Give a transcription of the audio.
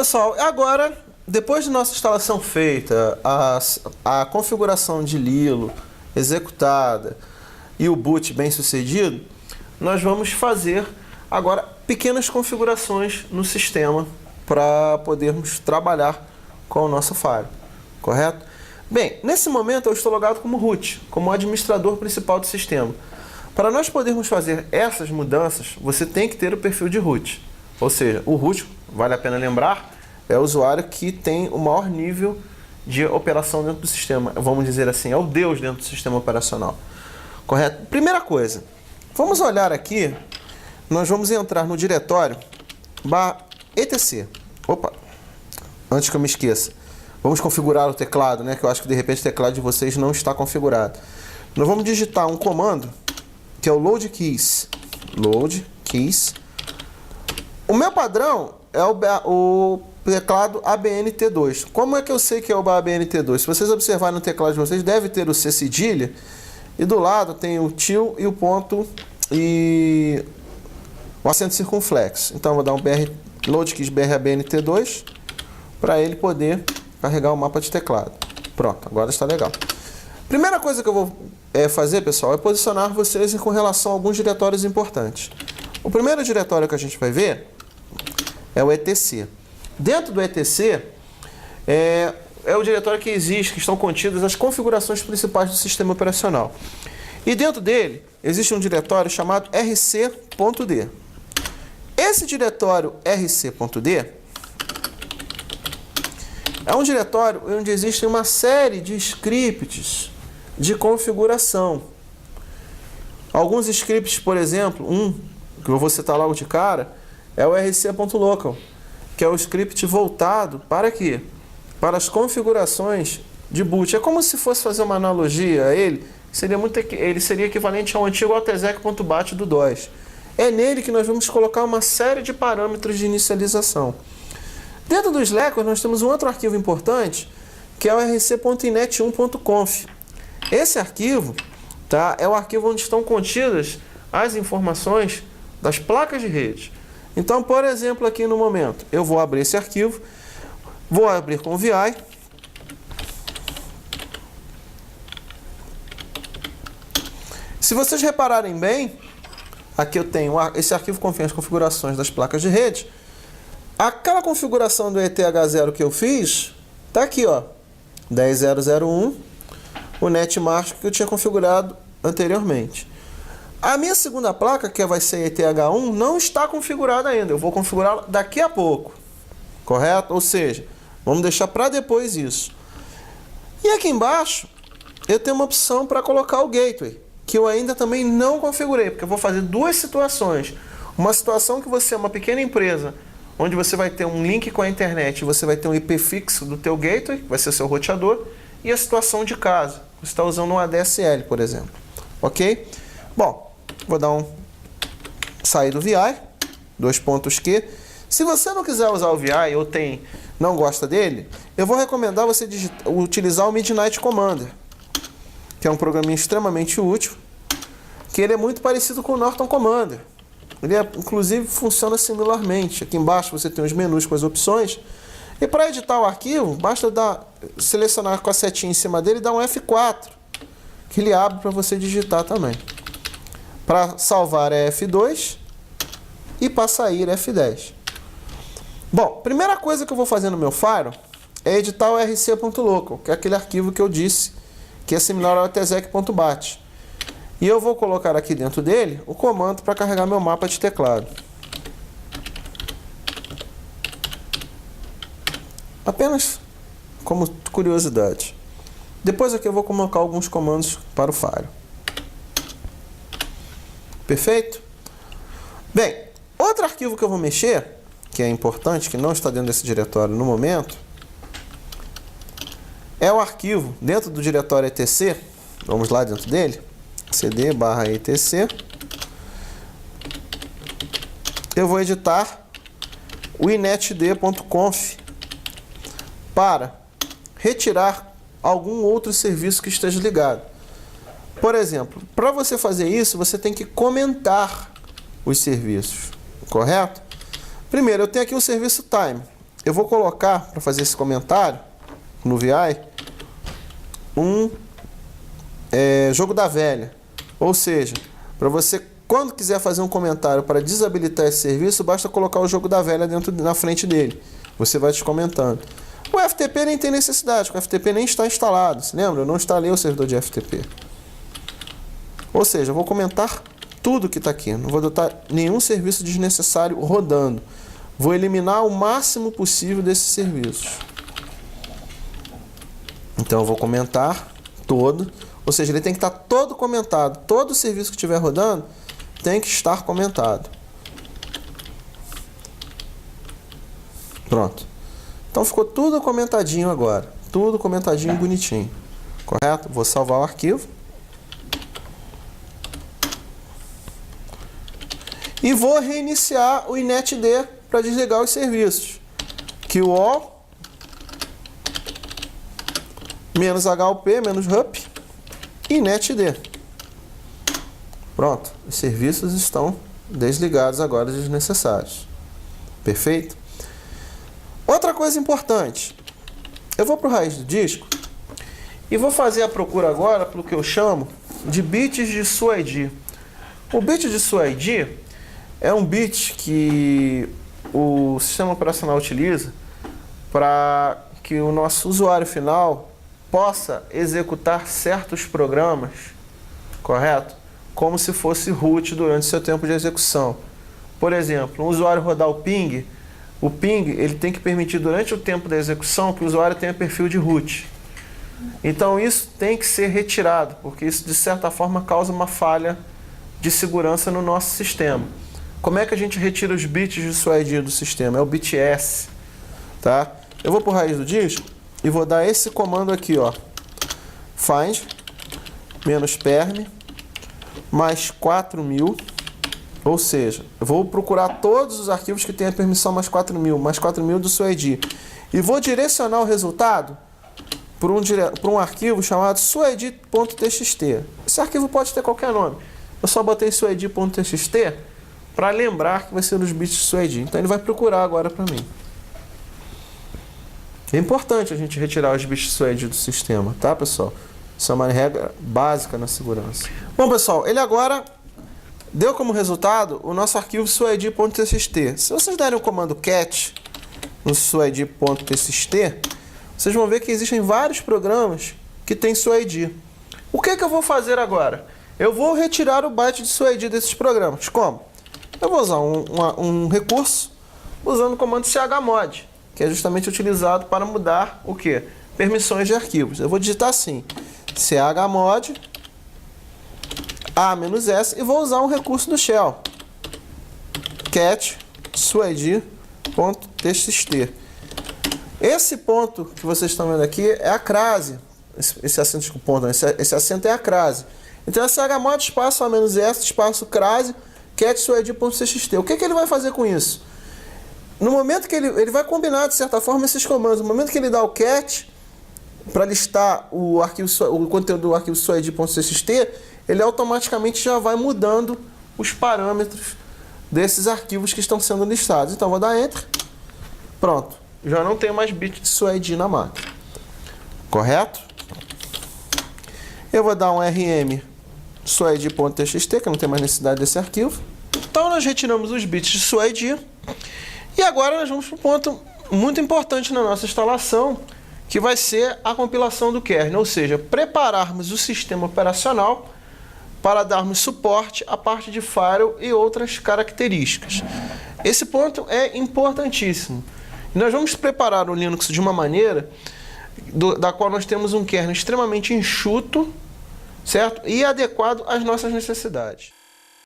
pessoal, agora, depois de nossa instalação feita, a configuração de Lilo executada e o boot bem sucedido, nós vamos fazer agora pequenas configurações no sistema para podermos trabalhar com o nosso Fire, correto? Bem, nesse momento eu estou logado como root, como administrador principal do sistema. Para nós podermos fazer essas mudanças, você tem que ter o perfil de root. Ou seja, o root, vale a pena lembrar, é o usuário que tem o maior nível de operação dentro do sistema. Vamos dizer assim, é o Deus dentro do sistema operacional. Correto? Primeira coisa, vamos olhar aqui, nós vamos entrar no diretório /etc. Opa, antes que eu me esqueça, vamos configurar o teclado, né? Que eu acho que de repente o teclado de vocês não está configurado. Nós vamos digitar um comando, que é o load keys. Load keys. O meu padrão é o teclado ABNT2. Como é que eu sei que é o ABNT2? Se vocês observarem no teclado de vocês, deve ter o C cedilha e do lado tem o til e o ponto e o acento circunflexo. Então eu vou dar um load keys ABNT2 para ele poder carregar o mapa de teclado. Pronto, agora está legal. Primeira coisa que eu vou fazer, pessoal, é posicionar vocês com relação a alguns diretórios importantes. O primeiro diretório que a gente vai ver é o etc. Dentro do etc é o diretório que existe, que estão contidas as configurações principais do sistema operacional. E dentro dele existe um diretório chamado rc.d. Esse diretório rc.d é um diretório onde existe uma série de scripts de configuração. Alguns scripts, por exemplo, que eu vou citar logo de cara, é o rc.local, que é o script voltado para quê? Para as configurações de boot. É como se fosse fazer uma analogia a ele, ele seria equivalente ao antigo altexec.bat do DOS. É nele que nós vamos colocar uma série de parâmetros de inicialização. Dentro do Slack, nós temos um outro arquivo importante, que é o rc.inet1.conf. Esse arquivo, tá, é o arquivo onde estão contidas as informações das placas de rede. Então, por exemplo, aqui no momento, eu vou abrir esse arquivo, vou abrir com o VI. Se vocês repararem bem, aqui eu tenho esse arquivo contém as configurações das placas de rede. Aquela configuração do ETH0 que eu fiz, tá aqui, ó, 10.0.0.1, o netmask que eu tinha configurado anteriormente. A minha segunda placa, que vai ser ETH1, não está configurada ainda. Eu vou configurá-la daqui a pouco. Correto? Ou seja, vamos deixar para depois isso. E aqui embaixo, eu tenho uma opção para colocar o gateway, que eu ainda também não configurei, porque eu vou fazer duas situações. Uma situação que você é uma pequena empresa, onde você vai ter um link com a internet, e você vai ter um IP fixo do teu gateway, que vai ser seu roteador, e a situação de casa. Você está usando um ADSL, por exemplo. Ok? Bom, vou dar sair do VI, dois pontos que. Se você não quiser usar o VI ou não gosta dele, eu vou recomendar você utilizar o Midnight Commander, que é um programinha extremamente útil, que ele é muito parecido com o Norton Commander. Ele, inclusive, funciona similarmente. Aqui embaixo você tem os menus com as opções. E para editar o arquivo, basta selecionar com a setinha em cima dele e dar um F4, que ele abre para você digitar também. Para salvar é F2 e para sair é F10. Bom, primeira coisa que eu vou fazer no meu Fire é editar o rc.local, que é aquele arquivo que eu disse que é similar ao altexec.bat. E eu vou colocar aqui dentro dele o comando para carregar meu mapa de teclado. Apenas como curiosidade. Depois aqui eu vou colocar alguns comandos para o Fire. Perfeito? Bem, outro arquivo que eu vou mexer, que é importante, que não está dentro desse diretório no momento, é o arquivo dentro do diretório etc. Vamos lá dentro dele. cd/etc. Eu vou editar o inetd.conf para retirar algum outro serviço que esteja ligado. Por exemplo, para você fazer isso, você tem que comentar os serviços, correto? Primeiro, eu tenho aqui o serviço time. eu vou colocar, para fazer esse comentário, no VI, um jogo da velha. Ou seja, para você, quando quiser fazer um comentário para desabilitar esse serviço, basta colocar o jogo da velha na frente dele. Você vai descomentando. O FTP nem tem necessidade, porque o FTP nem está instalado. Se lembra? Eu não instalei o servidor de FTP. Ou seja, eu vou comentar tudo que está aqui. Não vou adotar nenhum serviço desnecessário rodando. Vou eliminar o máximo possível desses serviços. Então eu vou comentar todo. Ou seja, ele tem que estar todo comentado. Todo serviço que estiver rodando tem que estar comentado. Pronto. Então ficou tudo comentadinho agora. Tudo comentadinho bonitinho. Correto? Vou salvar o arquivo. E vou reiniciar o inetd para desligar os serviços. QoL -hup, -hup e inetd. Pronto. Os serviços estão desligados agora, desnecessários. Perfeito? Outra coisa importante. Eu vou para o raiz do disco e vou fazer a procura agora pelo que eu chamo de bits de SUID. O bit de SUID é um bit que o sistema operacional utiliza para que o nosso usuário final possa executar certos programas, correto? Como se fosse root durante seu tempo de execução. Por exemplo, um usuário rodar o ping ele tem que permitir durante o tempo da execução que o usuário tenha perfil de root. Então isso tem que ser retirado, porque isso de certa forma causa uma falha de segurança no nosso sistema. Como é que a gente retira os bits de SUID do sistema? É o bit S. Tá? Eu vou para o raiz do disco e vou dar esse comando aqui, ó. Find -perm mais 4000. Ou seja, eu vou procurar todos os arquivos que têm a permissão mais 4000 do SUID. E vou direcionar o resultado para um arquivo chamado suid.txt. Esse arquivo pode ter qualquer nome. Eu só botei suid.txt para lembrar que vai ser os bits de SUID. Então ele vai procurar agora para mim. É importante a gente retirar os bits de SUID do sistema, tá, pessoal? Isso é uma regra básica na segurança. Bom, pessoal, ele agora deu como resultado o nosso arquivo suid.txt. Se vocês derem o comando cat no suid.txt, vocês vão ver que existem vários programas que têm suid. O que eu vou fazer agora? Eu vou retirar o byte de suid desses programas. Como? Eu vou usar um recurso usando o comando chmod, que é justamente utilizado para mudar o quê? Permissões de arquivos. Eu vou digitar assim, chmod a-s e vou usar um recurso do shell, cat suid.txt. Esse ponto que vocês estão vendo aqui é a crase. Esse acento é a crase. Então é chmod espaço a-s espaço crase cat suid.txt. O que ele vai fazer com isso? No momento que ele vai combinar de certa forma esses comandos. No momento que ele dá o cat para listar o conteúdo do arquivo suid.txt, ele automaticamente já vai mudando os parâmetros desses arquivos que estão sendo listados. Então, vou dar Enter. Pronto. Já não tenho mais bit de SUID na máquina. Correto? Eu vou dar um rm suid.txt, que não tem mais necessidade desse arquivo. Então, nós retiramos os bits de SUID. E agora nós vamos para um ponto muito importante na nossa instalação, que vai ser a compilação do kernel, ou seja, prepararmos o sistema operacional para darmos suporte à parte de firewall e outras características. Esse ponto é importantíssimo. Nós vamos preparar o Linux de uma maneira da qual nós temos um kernel extremamente enxuto, certo? E adequado às nossas necessidades.